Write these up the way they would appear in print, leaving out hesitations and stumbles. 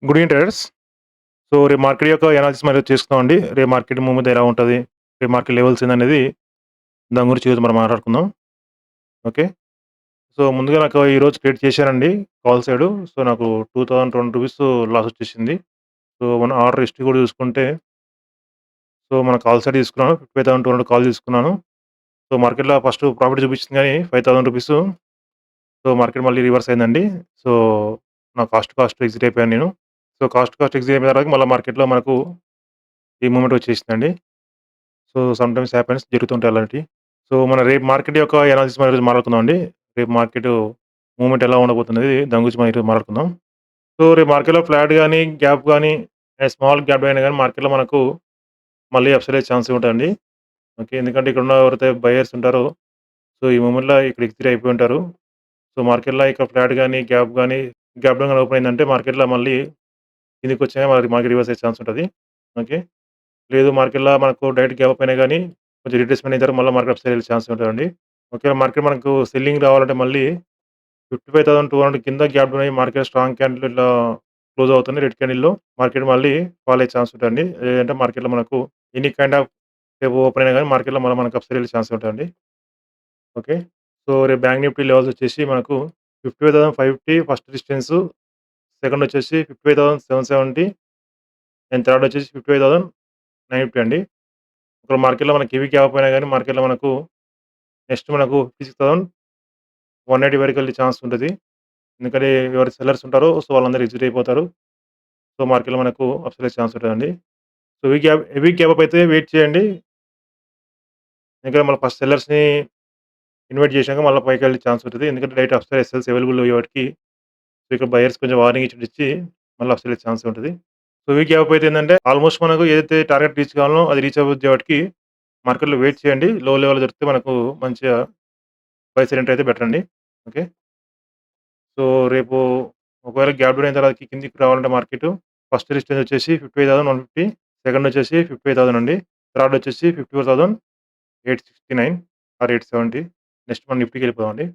Good evening traders. So, రేపు market యొక్క analysis మరియు చేసుకుందామండి. రేపు మార్కెట్ మూవ్‌మెంట్ ఎలా ఉంటది? రేపు మార్కెట్ లెవెల్స్ ఏందనేది దాని గురించి ఈరోజు మనం మాట్లాడుకుందాం. ఓకే. సో, ముందుగా నాకు ఈరోజు ట్రేడ్ చేశానండి కాల్ సైడు. సో, నాకు రూ. 2020 లాస్ వచ్చేసింది. సో, మన ఆర్డర్ హిస్టరీ కూడా చూసుకుంటే సో, మన కాల్ సైడ్ తీసుకున్నాను. 50,200 కాల్ తీసుకున్నాను. సో, మార్కెట్‌లో ఫస్ట్ ప్రాఫిట్ చూపించింది గానీ రూ. 5,000 సో, మార్కెట్ మళ్ళీ రివర్స్ అయిందండి. సో, నా కాస్ట్ ఎగ్జిట్ అయిపోయాను నేను. సో, కాస్ట్ ఎగ్జిట్ అయిపోయిన తర్వాత మళ్ళా మార్కెట్‌లో మనకు ఈ మూవ్‌మెంట్ వచ్చేసిందండి. సో, సమ్‌టైమ్స్ హ్యాపెన్స్ జరుగుతుంటాయి అలాంటియి. సో, మన రేపు మార్కెట్ యొక్క అనాలిసిస్ మనం ఈరోజు మాట్లాడుకుందామండి. రేపు మార్కెటు మూవ్‌మెంట్ ఎలా ఉండబోతున్నది దాని గురించి మనం ఈరోజు మాట్లాడుకుందాం. సో, రేపు మార్కెట్‌లో ఫ్లాట్ గాని, గ్యాప్ గాని, స్మాల్ గ్యాప్ అయినా గాని మార్కెట్‌లో మనకు మళ్ళీ అప్‌సైడ్ అయ్యే ఛాన్సెస్ ఉంటాయండి. ఓకే. ఎందుకంటే ఇక్కడున్న ఎవరైతే బయర్స్ ఉంటారో సో, ఈ మూవ్‌మెంట్‌లో ఇక్కడ ఎగ్జిట్ అయిపోయి ఉంటారు. సో, మార్కెట్‌లో ఇక ఫ్లాట్ గాని, గ్యాప్ డౌన్ గాని ఓపెన్ అయిందంటే మార్కెట్‌లో మళ్ళీ కిందకొచ్చినా మరి మార్కెట్ రివర్స్ అయ్యే ఛాన్స్ ఉంటది. ఓకే. లేదు మార్కెట్‌లో మనకు డైరెక్ట్ గ్యాప్ అప్ అయినా గాని కొంచెం రిట్రేస్‌మెంట్ అయిన తర్వాత మళ్ళా మార్కెట్ అప్‌సైడ్ ఎళ్ళే ఛాన్స్ ఉంటదండి. ఒకవేళ మార్కెట్ మనకు సెల్లింగ్ రావాలంటే మళ్ళీ 55,200 కింద గ్యాప్ డౌన్ అయ్యి మార్కెట్ స్ట్రాంగ్ క్యాండిల్ ఇట్లా క్లోజ్ అవుతుంది రెడ్ క్యాండిల్‌లో. మార్కెట్ మళ్ళీ ఫాల్ అయ్యే ఛాన్స్ ఉంటదండి. లేదంటే మార్కెట్‌లో మనకు ఎనీ కైండ్ ఆఫ్ రేపు ఓపెన్ అయినా గాని మార్కెట్‌లో మళ్ళా మనకు అప్‌సైడ్ ఎళ్ళే ఛాన్స్ ఉంటదండి. ఓకే. సో, రేపు బ్యాంక్ నిఫ్టీ లెవెల్స్ వచ్చేసి మనకు 55,550 ఫస్ట్ రెసిస్టెన్స్, సెకండ్ వచ్చేసి 55,770 అండ్ థర్డ్ వచ్చేసి 55,950 అండి. ఒకవేళ మార్కెట్‌లో మనకి హెవీ గ్యాప్ అయినా గాని మార్కెట్‌లో మనకు నెక్స్ట్ మనకు 56,180 వరకెళ్ళే ఛాన్స్ ఉంటది. ఎందుకంటే ఎవరు సెల్లర్స్ ఉంటారో సో, వాళ్ళందరూ ఎగ్జిట్ అయిపోతారు. సో, మార్కెట్‌లో మనకు అప్‌సైడ్ అయ్యే ఛాన్స్ ఉంటదండి. సో, హెవీ గ్యాప్ అప్ అయితే వెయిట్ చేయండి. ఎందుకంటే మళ్ళీ ఫస్ట్ సెల్లర్స్‌ని ఇన్వైట్ చేశాక మళ్ళీ పైకెళ్ళే ఛాన్స్ ఉంటది. ఎందుకంటే డైరెక్ట్ అప్‌సైడ్ ఎస్ఎల్స్ అవైలబుల్ అయ్యే వాటికి సో, ఇక్కడ బయర్స్ కొంచెం వార్నింగ్ ఇచ్చి మళ్ళీ అప్‌సైడ్ అయ్యే ఛాన్స్ ఉంటది. సో, హెవీ గ్యాప్ అప్ అయితే ఏందంటే ఆల్‌మోస్ట్ మనకు ఏదైతే టార్గెట్ రీచ్ కావాలనో అది రీచ్ అవ్వచ్చేవాటికి మార్కెట్‌లో వెయిట్ చేయండి. లో లెవెల్ దొరికితే మనకు మంచిగా బై సైడ్ ఎంటర్ అయితే బెటర్ అండి. ఓకే. సో, రేపు ఒకవేళ గ్యాప్ డౌన్ అయిన తర్వాత కిందికి రావాలంటే మార్కెటు ఫస్ట్ రెసిస్టెన్స్ వచ్చేసి 55,150 సెకండ్ వచ్చేసి 55,000 అండి. థర్డ్ వచ్చేసి 54,869 ఆర్ 870 నెక్స్ట్ మనం నిఫ్టీకెళ్ళిపోదామండి.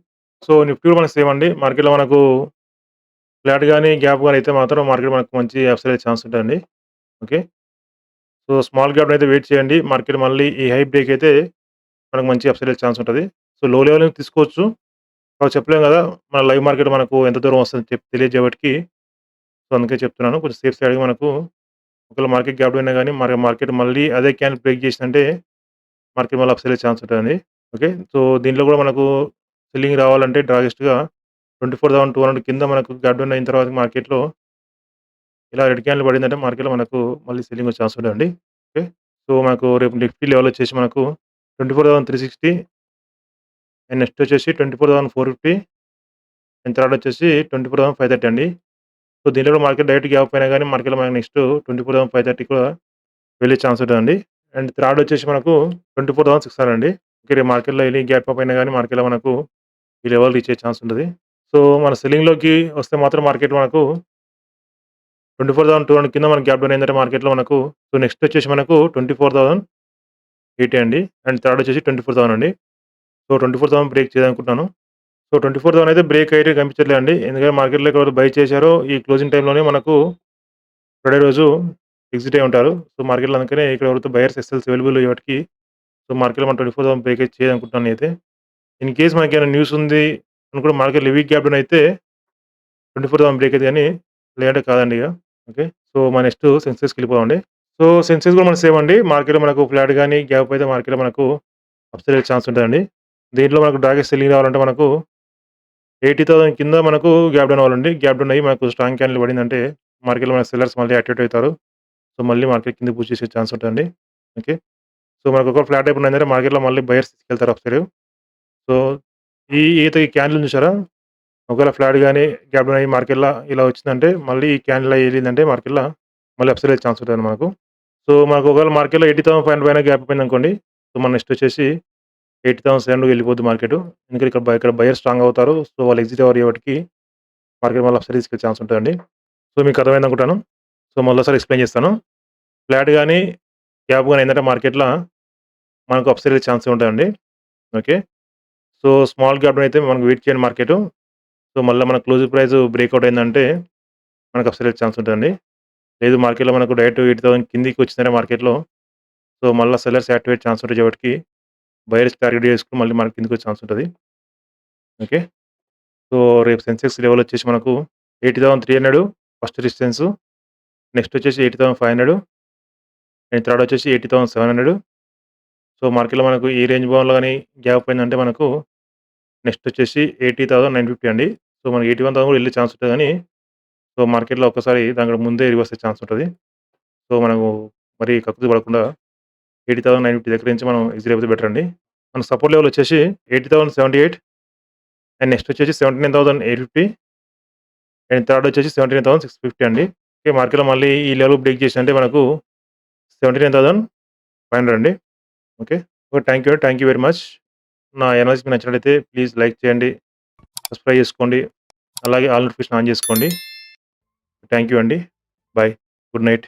సో, నిఫ్టీ కూడా మనకు సేమ్ అండి. మార్కెట్‌లో మనకు ఫ్లాట్ గాని, గ్యాప్ గాని అయితే మాత్రం మార్కెట్ మనకు మంచి అప్‌సైడ్ అయ్యే ఛాన్స్ ఉంటదండి. ఓకే. సో, స్మాల్ గ్యాప్‌ని అయితే వెయిట్ చేయండి. మార్కెట్ మళ్ళీ ఈ హై బ్రేక్ అయితే మనకు మంచి అప్‌సైడ్ అయ్యే ఛాన్స్ ఉంటది. సో, లో లెవెల్ నుంచి తీసుకోవచ్చు. చెప్పలేం గదా! మన లైవ్ మార్కెట్ మనకు ఎంత దూరం వస్తదని తెలియజేయబటికి సో, అందుకే చెప్తున్నాను. కొంచెం సేఫ్ సైడ్‌గా మనకు ఒకవేళ మార్కెట్ గ్యాప్ డౌన్ అయినా గాని మార్కెట్ మళ్ళీ అదే క్యాండిల్ బ్రేక్ చేసిందంటే మార్కెట్ మళ్ళీ అప్‌సైడ్ అయ్యే ఛాన్స్ ఉంటదండి. ఓకే. సో, దీంట్లో గూడా మనకు సెల్లింగ్ రావాలంటే డ్రాగెస్ట్‌గా 24,200 కింద మనకు గ్యాప్ డౌన్ అయిన తర్వాత మార్కెట్‌లో ఇలా రెడ్ క్యాండిల్ పడిందంటే మార్కెట్‌లో మనకు మళ్ళీ సెల్లింగ్ వచ్చే ఛాన్స్ ఉంటదండి. ఓకే. సో, మనకు రేపు నిఫ్టీ లెవెల్ వచ్చేసి మనకు 24,360 అండ్ నెక్స్ట్ వచ్చేసి 24,450 అండ్ థర్డ్ వచ్చేసి 24,530 అండి. సో, దీంట్లో కూడా మార్కెట్ డైరెక్ట్ గ్యాప్ అయినా గాని మార్కెట్‌లో మనకు నెక్స్ట్ 24,530 కూడా వెళ్ళే ఛాన్స్ ఉంటదండి. అండ్ థర్డ్ వచ్చేసి మనకు 24,600 అండి. ఓకే. రేపు మార్కెట్‌లో ఎనీ గ్యాప్ అప్ అయినా గాని మార్కెట్‌లో మనకు ఈ లెవెల్ రీచ్ అయ్యే ఛాన్స్ ఉంటది. సో, మన సెల్లింగ్‌లోకి వస్తే మాత్రం మార్కెట్ మనకు 24,200 కింద మనకి గ్యాప్ డౌన్ అయిందంటే మార్కెట్‌లో మనకు సో, నెక్స్ట్ వచ్చేసి మనకు 24,080 అండి. అండ్ థర్డ్ వచ్చేసి 24,000 అండి. సో, 24,000 బ్రేక్ చేయాలనుకుంటున్నాను. సో, 24,000 అయితే బ్రేక్ అయితే కనిపించట్లేదండి. ఎందుకంటే మార్కెట్‌లో ఎవరైతే బై చేశారో ఈ క్లోజింగ్ టైమ్‌లోనే మనకు ఫ్రైడే రోజు ఎగ్జిట్ అయ్యి ఉంటారు. సో, మార్కెట్‌లో అందుకనే ఇక్కడ ఎవరైతే బయర్స్ ఎస్ఎల్స్ అవైలబుల్ అయ్యే వాటికి సో, మార్కెట్‌లో మనం 24,000 బ్రేక్ అయితే చేయాలనుకుంటున్నాను నేనైతే. ఇన్ కేస్ మనకేమైనా న్యూస్ ఉంది అనుకుంటే మార్కెట్‌లో హెవీ గ్యాప్ డౌన్ అయితే 24,000 బ్రేక్ అయిద్ది గానీ లేదంటే కాదండి ఇగ. ఓకే. సో, మన నెక్స్ట్ సెన్సెక్స్‌కెళ్ళిపోదామండి. సో, సెన్సెక్స్ కూడా మనకు సేమ్ అండి. మార్కెట్‌లో మనకు ఫ్లాట్ గాని, గ్యాప్ అయితే మార్కెట్‌లో మనకు అప్‌సైడ్ అయ్యే ఛాన్స్ ఉంటదండి. దీంట్లో మనకు టార్గెట్ సెల్లింగ్ రావాలంటే మనకు 80,000 కింద మనకు గ్యాప్ డౌన్ అవ్వాలండి. గ్యాప్ డౌన్ అయ్యి మనకు స్ట్రాంగ్ క్యాండిల్ పడిందంటే మార్కెట్‌లో మన సెల్లర్స్ మళ్ళీ యాక్టివేట్ అవుతారు. సో, మళ్ళీ మార్కెట్ కిందకి పుష్ చేసే ఛాన్స్ ఉంటదండి. ఓకే. సో, మనకు ఒకవేళ ఫ్లాట్ అయిపోయిందంటే మార్కెట్‌లో మళ్ళీ బయర్స్ తీసుకెళ్తారు అప్ సైడ్. సో, ఈ క్యాండిల్ చూసారా? ఒకవేళ ఫ్లాట్ గాని, గ్యాప్ డౌన్ అయ్యి మార్కెట్‌ల ఇలా వచ్చిందంటే మళ్ళీ ఈ క్యాండిల్ ఎళ్ళిందంటే మార్కెట్‌ల మళ్ళీ అప్ సైడ్ అయ్యే ఛాన్స్ ఉంటదండి మనకు. సో, మనకు ఒకవేళ మార్కెట్‌లో 80,500 పైన గ్యాప్ అయిందనుకోండి. సో, మన నెక్స్ట్ వచ్చేసి 80,700 వెళ్ళిపోద్ది మార్కెటు. ఎందుకంటే ఇక్కడ బయర్స్ స్ట్రాంగ్ అవుతారు. సో, వాళ్ళు ఎగ్జిట్ అయ్యేవాటికి మార్కెట్ మళ్ళీ అప్‌సైడ్ తీసుకెళ్ళే ఛాన్స్ ఉంటదండి. సో, మీకు అర్థమైందనుకుంటాను. సో, మళ్ళోసారి ఎక్స్‌ప్లెయిన్ చేస్తాను. ఫ్లాట్ గాని, గ్యాప్ గాని అయిందంటే మార్కెట్‌ల మనకు అప్‌సైడ్ వెళ్ళే ఛాన్సే ఉంటదండి. Okay. So, small gap down అయితే మనకు వెయిట్ చేయండి మార్కెటు. సో, మళ్ళా మన క్లోజింగ్ ప్రైస్ బ్రేక్‌ఔట్ అయిందంటే మనకు అప్‌సైడ్ వెళ్ళే ఛాన్స్ ఉంటదండి. లేదు మార్కెట్‌లో మనకు డైరెక్ట్ 80,000 కిందికి వచ్చిందంటే మార్కెట్‌లో సో, మళ్ళా సెల్లర్స్ యాక్టివేట్ ఛాన్స్ ఉంటాయి కాబట్టి బయర్స్ టార్గెట్ చేసుకొని మళ్ళీ మనకి కిందకొచ్చే ఛాన్స్ ఉంటది. ఓకే. సో, రేపు సెన్సెక్స్ లెవెల్ వచ్చేసి మనకు 80,300 ఫస్ట్ రెసిస్టెన్స్. నెక్స్ట్ వచ్చేసి 80,500 అండ్ థర్డ్ వచ్చేసి 80,700. సో, మార్కెట్‌లో మనకు ఈ రేంజ్ బౌన్‌లో గాని గ్యాప్ అయిందంటే మనకు నెక్స్ట్ వచ్చేసి 80,950 అండి. సో, మనకి 81,000 కూడా ఎళ్ళే ఛాన్స్ ఉంటది గానీ, సో, మార్కెట్‌లో ఒక్కసారి దానికంటే ముందే రివర్స్ అయ్యే ఛాన్స్ ఉంటది. సో, మనము మరి కక్కుర్తి పడకుండా 80,950 దగ్గర నుంచి మనం ఎగ్జిట్ అయిపోతే బెటర్ అండి. మన సపోర్ట్ లెవెల్ వచ్చేసి 80,078 అండ్ నెక్స్ట్ వచ్చేసి 79,850 అండ్ థర్డ్ వచ్చేసి 79,650 అండి. ఓకే. మార్కెట్‌లో మళ్ళీ ఈ లెవెల్ బ్రేక్ చేసిందంటే మనకు 79,500 అండి. Okay. Okay. Thank you very much. నా ఎనాలిసిస్ మీకు నచ్చినట్లయితే ప్లీజ్ లైక్ చేయండి, సబ్స్క్రైబ్ చేసుకోండి. అలాగే ఆల్ నోటిఫికేషన్ ఆన్ చేసుకోండి. థాంక్ యూ అండి. బై. Good night.